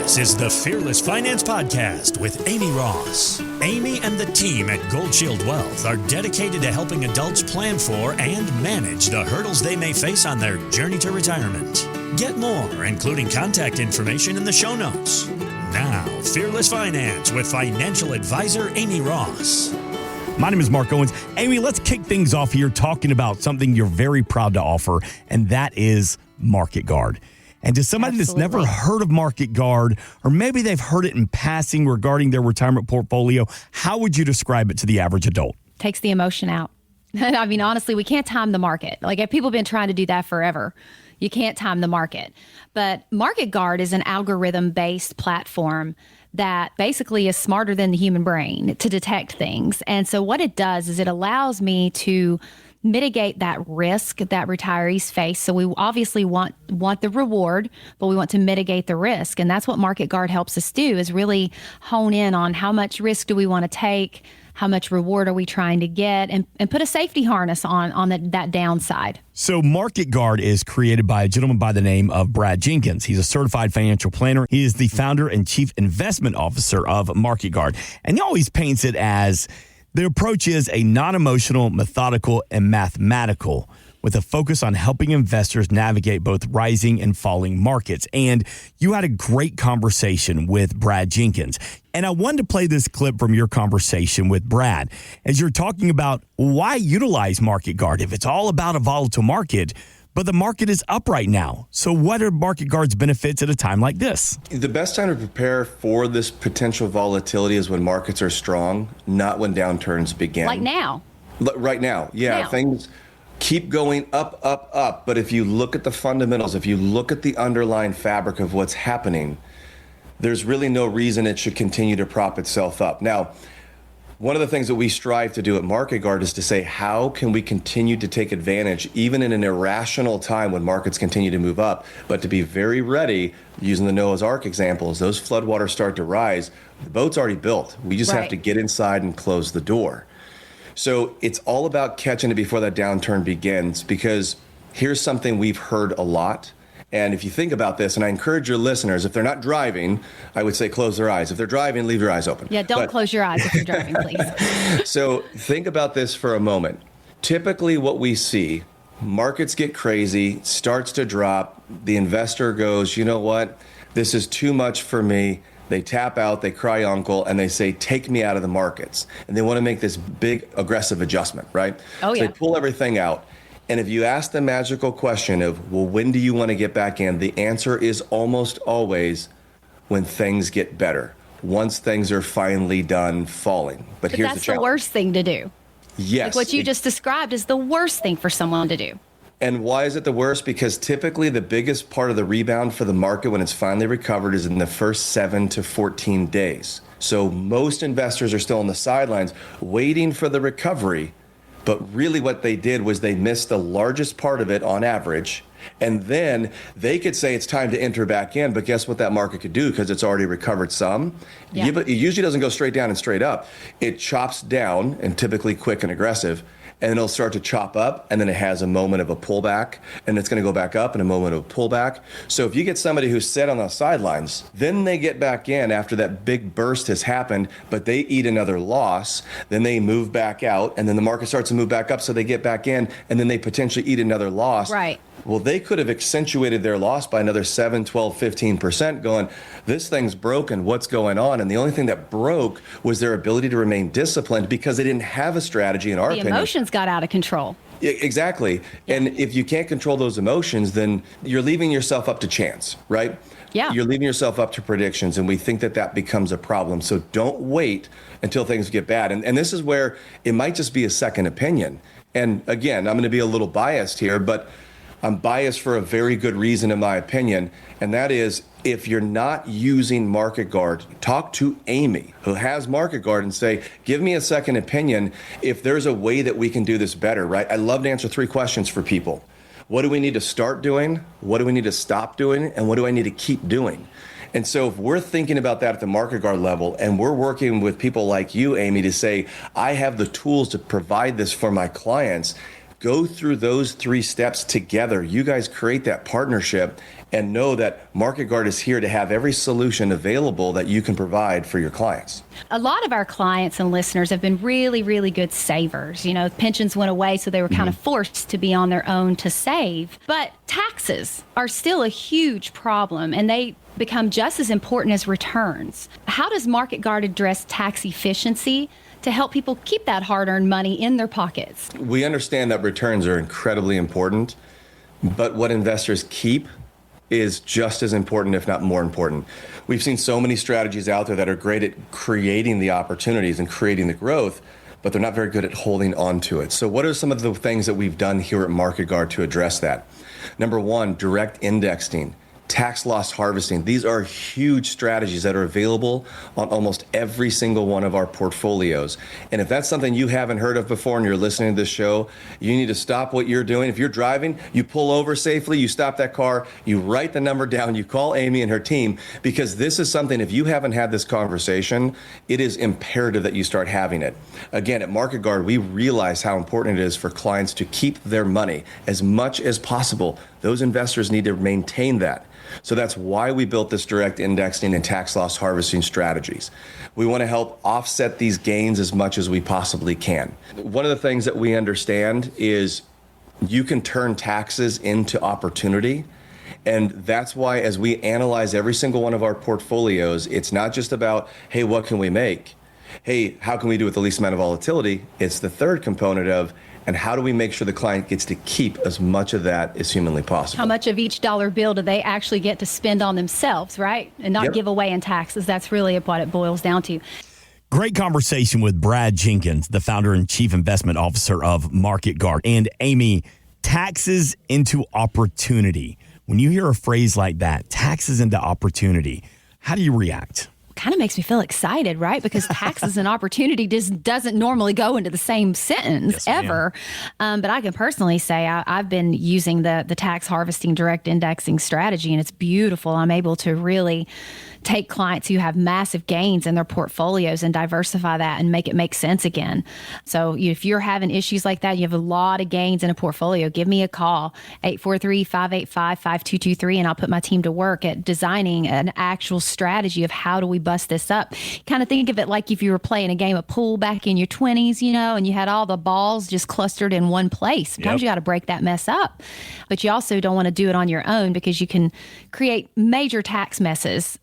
This is the Fearless Finance Podcast with Amy Ross. Amy and the team at Gold Shield Wealth are dedicated to helping adults plan for and manage the hurdles they may face on their journey to retirement. Get more, including contact information in the show notes. Now, Fearless Finance with financial advisor Amy Ross. My name is Mark Owens. Amy, let's kick things off here talking about something you're very proud to offer, and that is Market Guard. And to somebody that's never heard of Market Guard, or maybe they've heard it in passing regarding their retirement portfolio, how would you describe it to the average adult? Takes the emotion out. I mean, honestly, we can't time the market. Like, people have been trying to do that forever. You can't time the market. But Market Guard is an algorithm-based platform that basically is smarter than the human brain to detect things. And so what it does is it allows me to mitigate that risk that retirees face. So we obviously want the reward, but we want to mitigate the risk. And that's what Market Guard helps us do, is really hone in on how much risk do we want to take, how much reward are we trying to get, and put a safety harness on that downside. So Market Guard is created by a gentleman by the name of Brad Jenkins. He's a certified financial planner. He is the founder and chief investment officer of Market Guard. And he always paints it as the approach is a non-emotional, methodical, and mathematical, with a focus on helping investors navigate both rising and falling markets. And you had a great conversation with Brad Jenkins. And I wanted to play this clip from your conversation with Brad as you're talking about why utilize Market Guard if it's all about a volatile market, but the market is up right now. So what are Market Guard's benefits at a time like this? The best time to prepare for this potential volatility is when markets are strong, not when downturns begin. Like now. Right now. Yeah, now. Things keep going up, up, up. But if you look at the fundamentals, if you look at the underlying fabric of what's happening, there's really no reason it should continue to prop itself up. Now, one of the things that we strive to do at Market Guard is to say, how can we continue to take advantage, even in an irrational time when markets continue to move up, but to be very ready, using the Noah's Ark example, as those floodwaters start to rise, the boat's already built. We just have to get inside and close the door. So it's all about catching it before that downturn begins, because here's something we've heard a lot. And if you think about this, and I encourage your listeners, if they're not driving, I would say close their eyes. If they're driving, leave your eyes open. Yeah, don't close your eyes if you're driving, please. So think about this for a moment. Typically what we see, markets get crazy, starts to drop, the investor goes, you know what, this is too much for me. They tap out, they cry uncle, and they say, take me out of the markets. And they want to make this big aggressive adjustment, right? Oh, yeah. So they pull everything out. And if you ask the magical question of, well, when do you want to get back in? The answer is almost always when things get better, once things are finally done falling. But here's the challenge. That's the worst thing to do. Yes. Like what you just described is the worst thing for someone to do. And why is it the worst? Because typically the biggest part of the rebound for the market when it's finally recovered is in the first 7 to 14 days. So most investors are still on the sidelines waiting for the recovery. But really what they did was they missed the largest part of it on average. And then they could say it's time to enter back in. But guess what that market could do, because it's already recovered some? Yeah. It usually doesn't go straight down and straight up. It chops down, and typically quick and aggressive. And it'll start to chop up, and then it has a moment of a pullback, and it's going to go back up in a moment of a pullback. So if you get somebody who's set on the sidelines, then they get back in after that big burst has happened, but they eat another loss, then they move back out, and then the market starts to move back up, so they get back in, and then they potentially eat another loss. Right. Well, they could have accentuated their loss by another 7, 12, 15%, going, this thing's broken, what's going on? And the only thing that broke was their ability to remain disciplined, because they didn't have a strategy, in our opinion. The emotions got out of control. Exactly. Yeah. And if you can't control those emotions, then you're leaving yourself up to chance, right? Yeah. You're leaving yourself up to predictions, and we think that that becomes a problem. So don't wait until things get bad. And this is where it might just be a second opinion. And again, I'm going to be a little biased here, but I'm biased for a very good reason, in my opinion, and that is, if you're not using Market Guard, talk to Amy, who has Market Guard, and say, give me a second opinion if there's a way that we can do this better, right? I love to answer 3 questions for people. What do we need to start doing? What do we need to stop doing? And what do I need to keep doing? And so if we're thinking about that at the Market Guard level, and we're working with people like you, Amy, to say, I have the tools to provide this for my clients, go through those 3 steps together. You guys create that partnership and know that Market Guard is here to have every solution available that you can provide for your clients. A lot of our clients and listeners have been really, really good savers. You know, pensions went away, so they were kind of forced to be on their own to save. But taxes are still a huge problem, and they become just as important as returns. How does Market Guard address tax efficiency to help people keep that hard-earned money in their pockets? We understand that returns are incredibly important, but what investors keep is just as important, if not more important. We've seen so many strategies out there that are great at creating the opportunities and creating the growth, but they're not very good at holding on to it. So what are some of the things that we've done here at Market Guard to address that? Number one, direct indexing. Tax loss harvesting. These are huge strategies that are available on almost every single one of our portfolios. And if that's something you haven't heard of before and you're listening to this show, you need to stop what you're doing. If you're driving, you pull over safely, you stop that car, you write the number down, you call Amy and her team, because this is something, if you haven't had this conversation, it is imperative that you start having it. Again, at Market Guard, we realize how important it is for clients to keep their money as much as possible. Those investors need to maintain that. So that's why we built this direct indexing and tax loss harvesting strategies. We want to help offset these gains as much as we possibly can. One of the things that we understand is you can turn taxes into opportunity. And that's why as we analyze every single one of our portfolios, it's not just about, hey, what can we make? Hey, how can we do it with the least amount of volatility? It's the third component of, and how do we make sure the client gets to keep as much of that as humanly possible? How much of each dollar bill do they actually get to spend on themselves, right? And not give away in taxes. That's really what it boils down to. Great conversation with Brad Jenkins, the founder and chief investment officer of Market Guard. And Amy, taxes into opportunity. When you hear a phrase like that, taxes into opportunity, how do you react? Kind of makes me feel excited, right? Because taxes and opportunity just doesn't normally go into the same sentence ever. But I can personally say I've been using the tax harvesting direct indexing strategy, and it's beautiful. I'm able to really take clients who have massive gains in their portfolios and diversify that and make it make sense again. So if you're having issues like that, you have a lot of gains in a portfolio, give me a call, 843-585-5223, and I'll put my team to work at designing an actual strategy of how do we bust this up. Kind of think of it like if you were playing a game of pool back in your 20s, you know, and you had all the balls just clustered in one place. Sometimes you got to break that mess up. But you also don't want to do it on your own because you can create major tax messes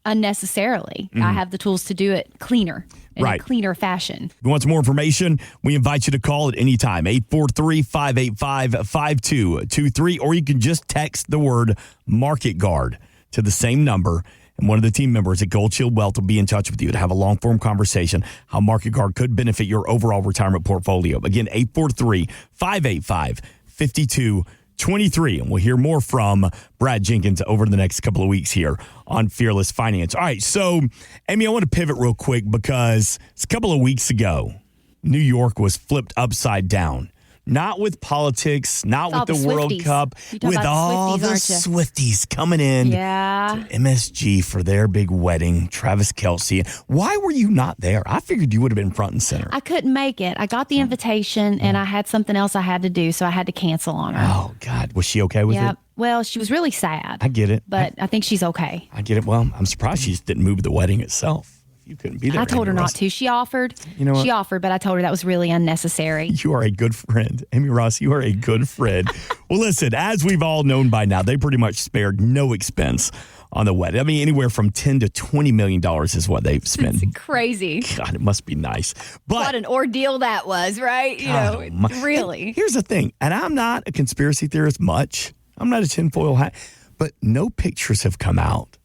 unnecessarily. I have the tools to do it cleaner, in a cleaner fashion. If you want some more information, we invite you to call at any time, 843-585-5223, or you can just text the word Market Guard to the same number, and one of the team members at Gold Shield Wealth will be in touch with you to have a long-form conversation how Market Guard could benefit your overall retirement portfolio. Again, 843-585-5223. And we'll hear more from Brad Jenkins over the next couple of weeks here on Fearless Finance. All right, so, Amy, I want to pivot real quick because it's a couple of weeks ago, New York was flipped upside down. Not with politics, not with the World Cup, with all the Swifties coming in to MSG for their big wedding, Travis Kelce. Why were you not there? I figured you would have been front and center. I couldn't make it. I got the invitation, and I had something else I had to do, so I had to cancel on her. Oh, God. Was she okay with it? Well, she was really sad. I get it. But I think she's okay. I get it. Well, I'm surprised she just didn't move the wedding itself. You couldn't be there. I told her not to. She offered. You know what? She offered, but I told her that was really unnecessary. You are a good friend. Amy Ross, you are a good friend. Well, listen, as we've all known by now, they pretty much spared no expense on the wedding. I mean, anywhere from $10 to $20 million is what they've spent. It's crazy. God, it must be nice. But what an ordeal that was, right? You know, really. And here's the thing, and I'm not a conspiracy theorist much. I'm not a tinfoil hat, but no pictures have come out.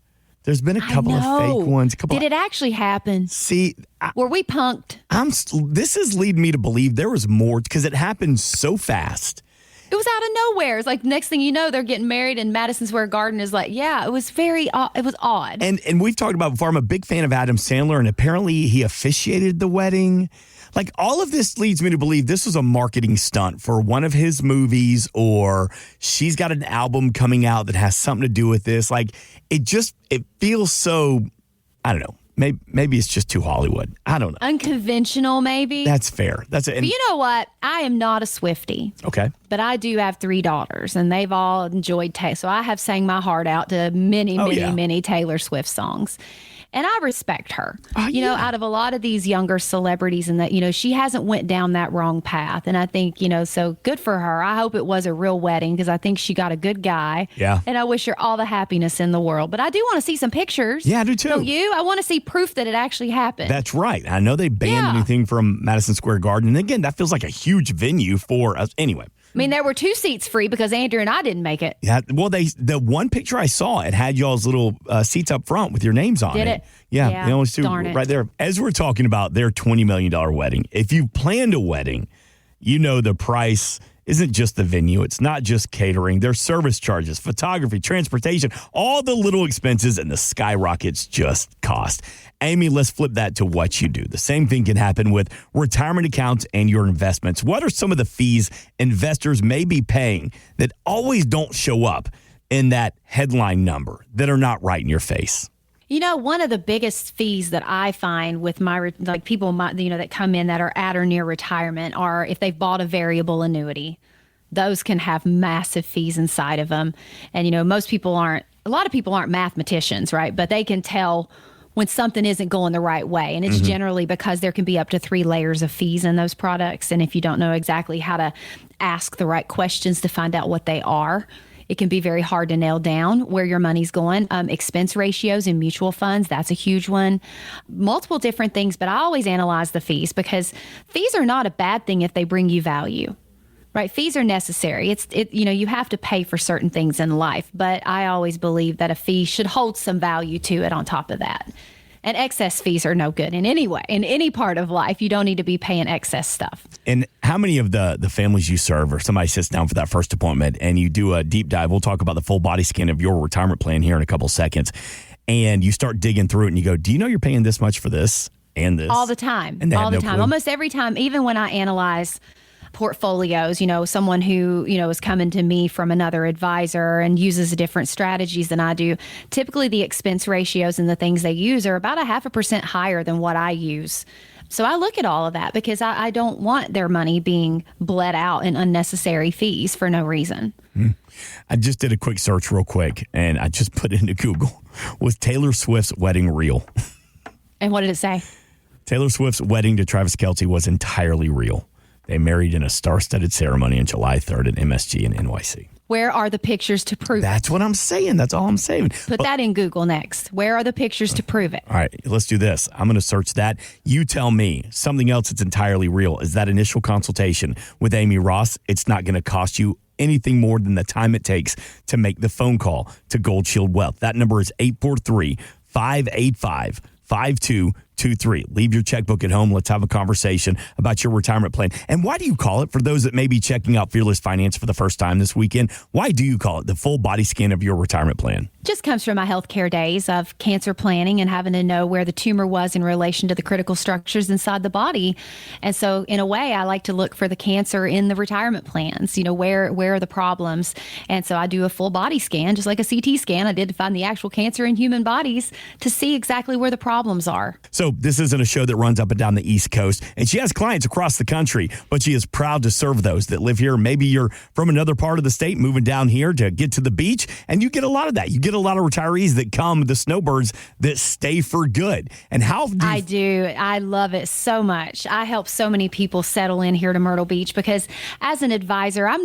There's been a couple of fake ones. Did it actually happen? See, were we punked? This is leading me to believe there was more because it happened so fast. It was out of nowhere. It's like next thing you know, they're getting married, and Madison Square Garden is like, it was very, it was odd. And we've talked about before. I'm a big fan of Adam Sandler, and apparently he officiated the wedding. Like, all of this leads me to believe this was a marketing stunt for one of his movies, or she's got an album coming out that has something to do with this. Like, it feels so, I don't know, maybe it's just too Hollywood. I don't know. Unconventional, maybe. That's fair. That's it. But you know what? I am not a Swiftie. Okay. But I do have 3 daughters, and they've all enjoyed Taylor. So I have sang my heart out to many Taylor Swift songs. And I respect her, out of a lot of these younger celebrities, and that, she hasn't went down that wrong path. And I think, so good for her. I hope it was a real wedding because I think she got a good guy. Yeah. And I wish her all the happiness in the world. But I do want to see some pictures. Yeah, I do too. Don't you? I want to see proof that it actually happened. That's right. I know they banned anything from Madison Square Garden. And again, that feels like a huge venue for us. Anyway. I mean, there were 2 seats free because Andrew and I didn't make it. Yeah, well, the one picture I saw, it had y'all's little seats up front with your names on it. Did it? Yeah, the only 2 right there. As we're talking about their $20 million wedding, if you planned a wedding, the price isn't just the venue. It's not just catering. There's service charges, photography, transportation, all the little expenses, and the skyrockets just cost. Amy, let's flip that to what you do. The same thing can happen with retirement accounts and your investments. What are some of the fees investors may be paying that always don't show up in that headline number, that are not right in your face? One of the biggest fees that I find with people, that come in that are at or near retirement are if they've bought a variable annuity. Those can have massive fees inside of them. And, a lot of people aren't mathematicians, right? But they can tell when something isn't going the right way. And it's generally because there can be up to 3 layers of fees in those products. And if you don't know exactly how to ask the right questions to find out what they are, it can be very hard to nail down where your money's going. Expense ratios in mutual funds, that's a huge one. Multiple different things, but I always analyze the fees because fees are not a bad thing if they bring you value, right? Fees are necessary. You have to pay for certain things in life, but I always believe that a fee should hold some value to it on top of that. And excess fees are no good in any way. In any part of life, you don't need to be paying excess stuff. And how many of the families you serve, or somebody sits down for that first appointment and you do a deep dive, we'll talk about the full body scan of your retirement plan here in a couple seconds, and you start digging through it and you go, do you know you're paying this much for this and this? All the time. And all the no time. clue. Almost every time, even when I analyze portfolios, someone who, is coming to me from another advisor and uses different strategies than I do. Typically the expense ratios and the things they use are about 0.5% higher than what I use. So I look at all of that because I don't want their money being bled out in unnecessary fees for no reason. I just did a quick search real quick and I just put into Google, was Taylor Swift's wedding real? And what did it say? Taylor Swift's wedding to Travis Kelce was entirely real. They married in a star-studded ceremony on July 3rd at MSG in NYC. Where are the pictures to prove it? That's what I'm saying. That's all I'm saying. Put that in Google next. Where are the pictures to prove it? All right, let's do this. I'm going to search that. You tell me something else that's entirely real. Is that initial consultation with Amy Ross? It's not going to cost you anything more than the time it takes to make the phone call to Gold Shield Wealth. That number is 843-585-5223. Leave your checkbook at home. Let's have a conversation about your retirement plan. And why do you call it, for those that may be checking out Fearless Finance for the first time this weekend, why do you call it the full body scan of your retirement plan? Just comes from my healthcare days of cancer planning and having to know where the tumor was in relation to the critical structures inside the body. And so in a way, I like to look for the cancer in the retirement plans, where are the problems? And so I do a full body scan, just like a CT scan I did to find the actual cancer in human bodies to see exactly where the problems are. So this isn't a show that runs up and down the East Coast, and she has clients across the country, but she is proud to serve those that live here. Maybe you're from another part of the state moving down here to get to the beach, and you get a lot of that. You get a lot of retirees that come, the snowbirds that stay for good. And how do I do. I love it so much. I help so many people settle in here to Myrtle Beach because as an advisor, I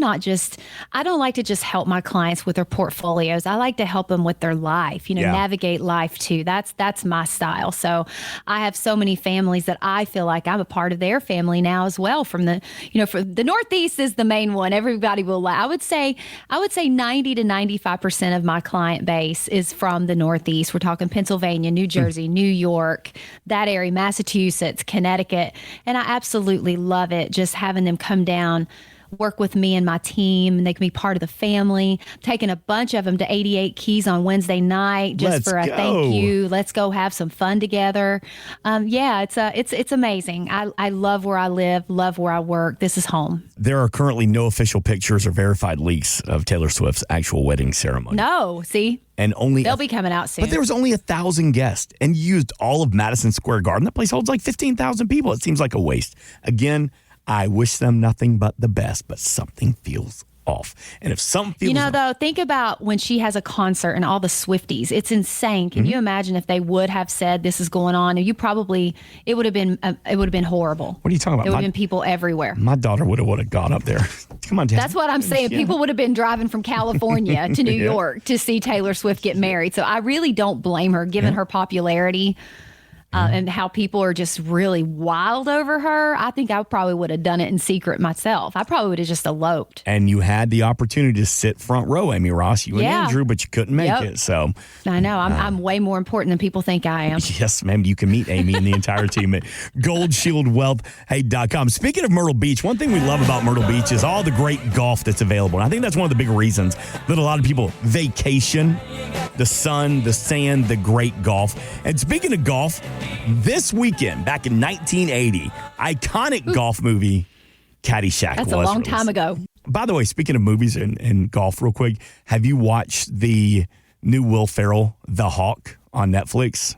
don't like to just help my clients with their portfolios. I like to help them with their life, navigate life too. That's my style. So I have so many families that I feel like I'm a part of their family now as well. From the Northeast is the main one. Everybody will laugh. I would say 90 to 95% of my client base is from the Northeast. We're talking Pennsylvania, New Jersey, New York, that area, Massachusetts, Connecticut. And I absolutely love it. Just having them come down work with me and my team, and they can be part of the family. I'm taking a bunch of them to 88 Keys on Wednesday night just for a thank you. Let's go have some fun together. It's amazing. I love where I live, love where I work. This is home. There are currently no official pictures or verified leaks of Taylor Swift's actual wedding ceremony. No, see? And they'll be coming out soon. But there was only 1,000 guests, and you used all of Madison Square Garden. That place holds like 15,000 people. It seems like a waste. Again, I wish them nothing but the best, but something feels off. And if something feels off, though, think about when she has a concert and all the Swifties. It's insane. Can you imagine if they would have said this is going on? And it would have been horrible. What are you talking about? There would have been people everywhere. My daughter would have gone up there. Come on, Dad. That's what I'm saying. Yeah. People would have been driving from California to New York to see Taylor Swift get married. So I really don't blame her, given her popularity. And how people are just really wild over her. I think I probably would have done it in secret myself. I probably would have just eloped. And you had the opportunity to sit front row, Amy Ross, you and Andrew, but you couldn't make it. So I know. I'm way more important than people think I am. Yes, ma'am. You can meet Amy and the entire team at GoldShieldWealth.com. Speaking of Myrtle Beach, one thing we love about Myrtle Beach is all the great golf that's available. And I think that's one of the big reasons that a lot of people vacation. The sun, the sand, the great golf. And speaking of golf, this weekend, back in 1980, iconic golf movie, Caddyshack. That's a long time ago. By the way, speaking of movies and golf real quick, have you watched the new Will Ferrell, The Hawk, on Netflix?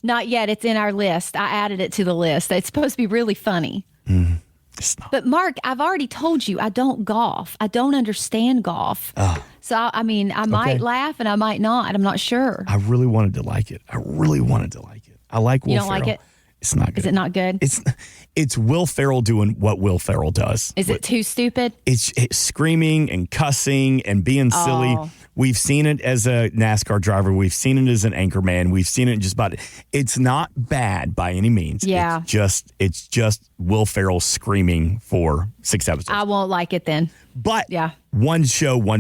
Not yet. It's in our list. I added it to the list. It's supposed to be really funny. But Mark, I've already told you I don't golf. I don't understand golf. So, I might laugh and I might not. I'm not sure. I really wanted to like it. I like Will Ferrell. You don't like it? It's not good. Is it not good? It's Will Ferrell doing what Will Ferrell does. Is it too stupid? It's screaming and cussing and being silly. We've seen it as a NASCAR driver. We've seen it as an anchorman. We've seen it just about. It's not bad by any means. Yeah. It's just Will Ferrell screaming for 6 episodes. I won't like it then. But one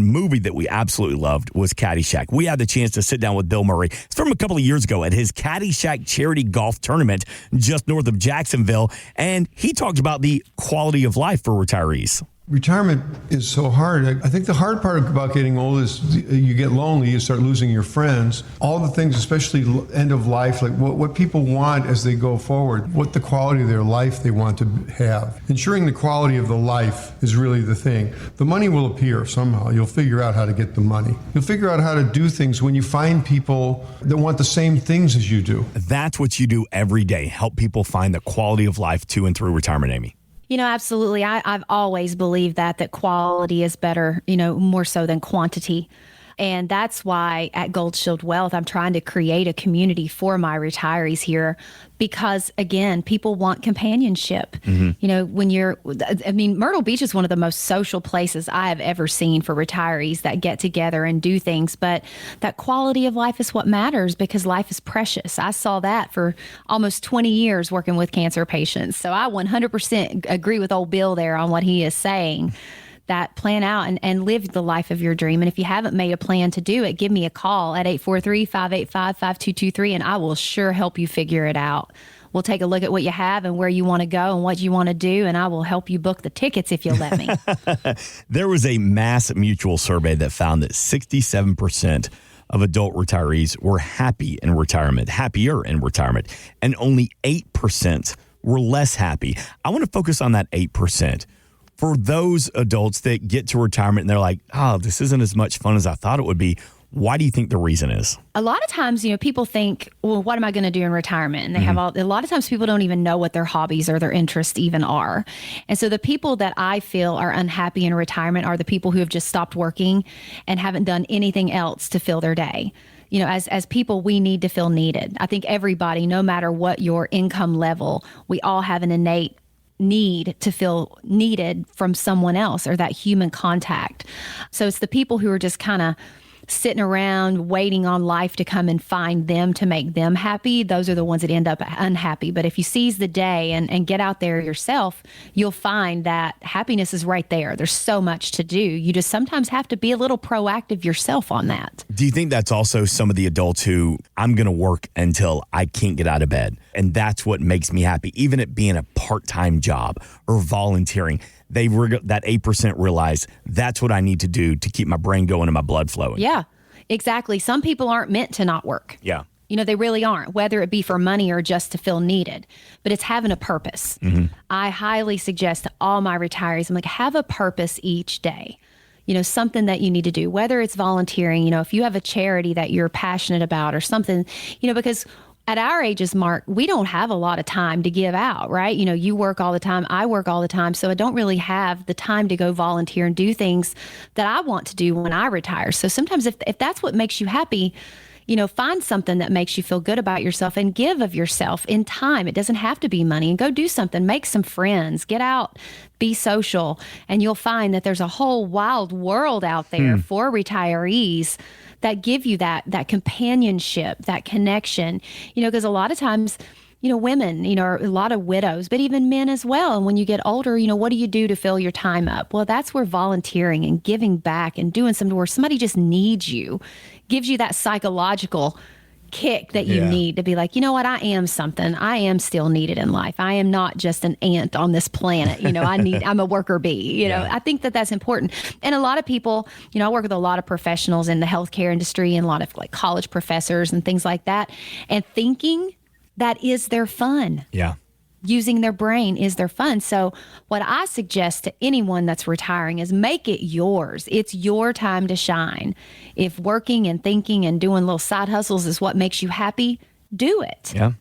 movie that we absolutely loved was Caddyshack. We had the chance to sit down with Bill Murray. It's from a couple of years ago at his Caddyshack charity golf tournament just north of Jacksonville. And he talked about the quality of life for retirees. Retirement is so hard. I think the hard part about getting old is you get lonely, you start losing your friends. All the things, especially end of life, like what people want as they go forward, what the quality of their life they want to have. Ensuring the quality of the life is really the thing. The money will appear somehow. You'll figure out how to get the money. You'll figure out how to do things when you find people that want the same things as you do. That's what you do every day. Help people find the quality of life to and through retirement, Amy. Absolutely. I've always believed that quality is better, more so than quantity. And that's why at Gold Shield Wealth, I'm trying to create a community for my retirees here because, again, people want companionship. Myrtle Beach is one of the most social places I have ever seen for retirees that get together and do things. But that quality of life is what matters because life is precious. I saw that for almost 20 years working with cancer patients. So I 100% agree with old Bill there on what he is saying. That plan out and live the life of your dream. And if you haven't made a plan to do it, give me a call at 843-585-5223 and I will sure help you figure it out. We'll take a look at what you have and where you want to go and what you want to do, and I will help you book the tickets if you'll let me. There was a Mass Mutual survey that found that 67% of adult retirees were happier in retirement, and only 8% were less happy. I want to focus on that 8%. For those adults that get to retirement and they're like, this isn't as much fun as I thought it would be, why do you think the reason is? A lot of times, people think, well, what am I going to do in retirement? And they have a lot of times people don't even know what their hobbies or their interests even are. And so the people that I feel are unhappy in retirement are the people who have just stopped working and haven't done anything else to fill their day. As people, we need to feel needed. I think everybody, no matter what your income level, we all have an innate need to feel needed from someone else or that human contact. So it's the people who are just kind of sitting around waiting on life to come and find them to make them happy. Those are the ones that end up unhappy. But if you seize the day and get out there yourself, you'll find that happiness is right there. There's so much to do. You just sometimes have to be a little proactive yourself on that. Do you think that's also some of the adults who I'm going to work until I can't get out of bed? And that's what makes me happy, even it being a part-time job or volunteering. that 8% realize that's what I need to do to keep my brain going and my blood flowing. Yeah, exactly. Some people aren't meant to not work. Yeah. They really aren't, whether it be for money or just to feel needed. But it's having a purpose. I highly suggest to all my retirees, I'm like, have a purpose each day. Something that you need to do, whether it's volunteering, if you have a charity that you're passionate about or something, because at our ages, Mark, we don't have a lot of time to give out, right? You work all the time. I work all the time. So I don't really have the time to go volunteer and do things that I want to do when I retire. So sometimes if that's what makes you happy, find something that makes you feel good about yourself and give of yourself in time. It doesn't have to be money, and go do something, make some friends, get out, be social. And you'll find that there's a whole wild world out there for retirees that give you that companionship, that connection, because a lot of times, women, are a lot of widows, but even men as well. And when you get older, what do you do to fill your time up? Well, that's where volunteering and giving back and doing something where somebody just needs you, gives you that psychological kick that you need to be like, you know what, I am something. I am still needed in life. I am not just an ant on this planet. I'm a worker bee. I think that that's important. And a lot of people, I work with a lot of professionals in the healthcare industry and a lot of like college professors and things like that. And thinking that is their fun. Yeah. Using their brain is their fun. So what I suggest to anyone that's retiring is make it yours. It's your time to shine. If working and thinking and doing little side hustles is what makes you happy, do it. Yeah.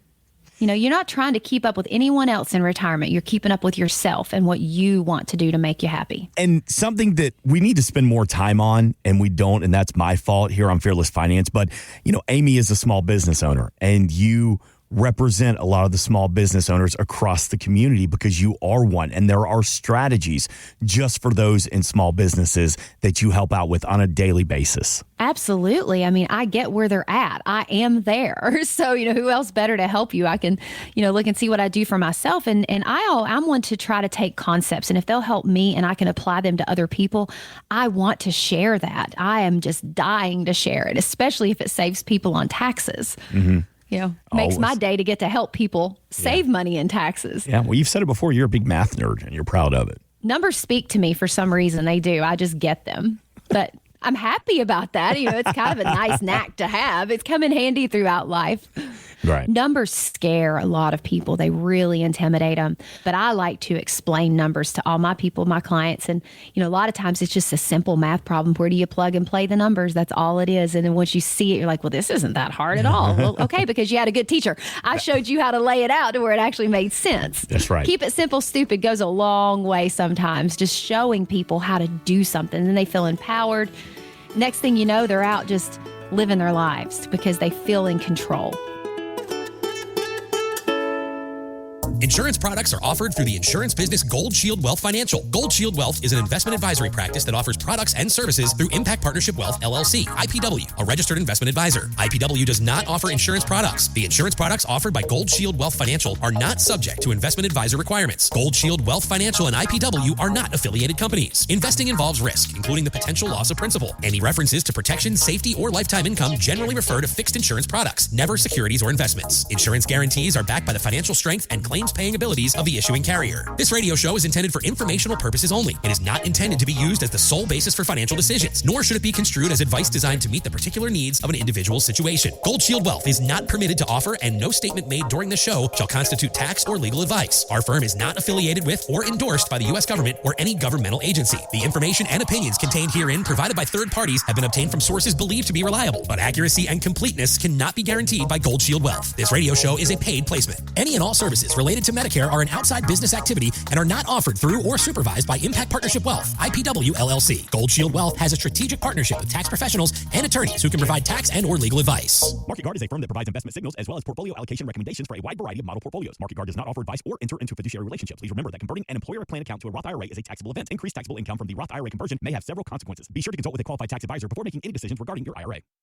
You're not trying to keep up with anyone else in retirement. You're keeping up with yourself and what you want to do to make you happy. And something that we need to spend more time on, and we don't, and that's my fault here on Fearless Finance. But, Amy is a small business owner, and you represent a lot of the small business owners across the community because you are one. And there are strategies just for those in small businesses that you help out with on a daily basis. Absolutely. I mean, I get where they're at. I am there. So, who else better to help you? I can, look and see what I do for myself. And I'm one to try to take concepts. And if they'll help me and I can apply them to other people, I want to share that. I am just dying to share it, especially if it saves people on taxes. Makes my day to get to help people save money in taxes. Yeah, well, you've said it before. You're a big math nerd, and you're proud of it. Numbers speak to me for some reason. They do. I just get them. But I'm happy about that. It's kind of a nice knack to have. It's come in handy throughout life. Right. Numbers scare a lot of people. They really intimidate them. But I like to explain numbers to all my people, my clients. And, a lot of times it's just a simple math problem. Where do you plug and play the numbers? That's all it is. And then once you see it, you're like, well, this isn't that hard at all. Well, okay, because you had a good teacher. I showed you how to lay it out to where it actually made sense. That's right. Keep it simple, stupid goes a long way sometimes. Just showing people how to do something. And then they feel empowered. Next thing you know, they're out just living their lives because they feel in control. Insurance products are offered through the insurance business Gold Shield Wealth Financial. Gold Shield Wealth is an investment advisory practice that offers products and services through Impact Partnership Wealth, LLC, IPW, a registered investment advisor. IPW does not offer insurance products. The insurance products offered by Gold Shield Wealth Financial are not subject to investment advisor requirements. Gold Shield Wealth Financial and IPW are not affiliated companies. Investing involves risk, including the potential loss of principal. Any references to protection, safety, or lifetime income generally refer to fixed insurance products, never securities or investments. Insurance guarantees are backed by the financial strength and claims paying abilities of the issuing carrier. This radio show is intended for informational purposes only. It is not intended to be used as the sole basis for financial decisions, nor should it be construed as advice designed to meet the particular needs of an individual situation. Gold Shield Wealth is not permitted to offer, and no statement made during the show shall constitute tax or legal advice. Our firm is not affiliated with or endorsed by the U.S. government or any governmental agency. The information and opinions contained herein provided by third parties have been obtained from sources believed to be reliable, but accuracy and completeness cannot be guaranteed by Gold Shield Wealth. This radio show is a paid placement. Any and all services related to Medicare are an outside business activity and are not offered through or supervised by Impact Partnership Wealth, IPW, LLC. Gold Shield Wealth has a strategic partnership with tax professionals and attorneys who can provide tax and or legal advice. Market Guard is a firm that provides investment signals as well as portfolio allocation recommendations for a wide variety of model portfolios. Market Guard does not offer advice or enter into fiduciary relationships. Please remember that converting an employer plan account to a Roth IRA is a taxable event. Increased taxable income from the Roth IRA conversion may have several consequences. Be sure to consult with a qualified tax advisor before making any decisions regarding your IRA.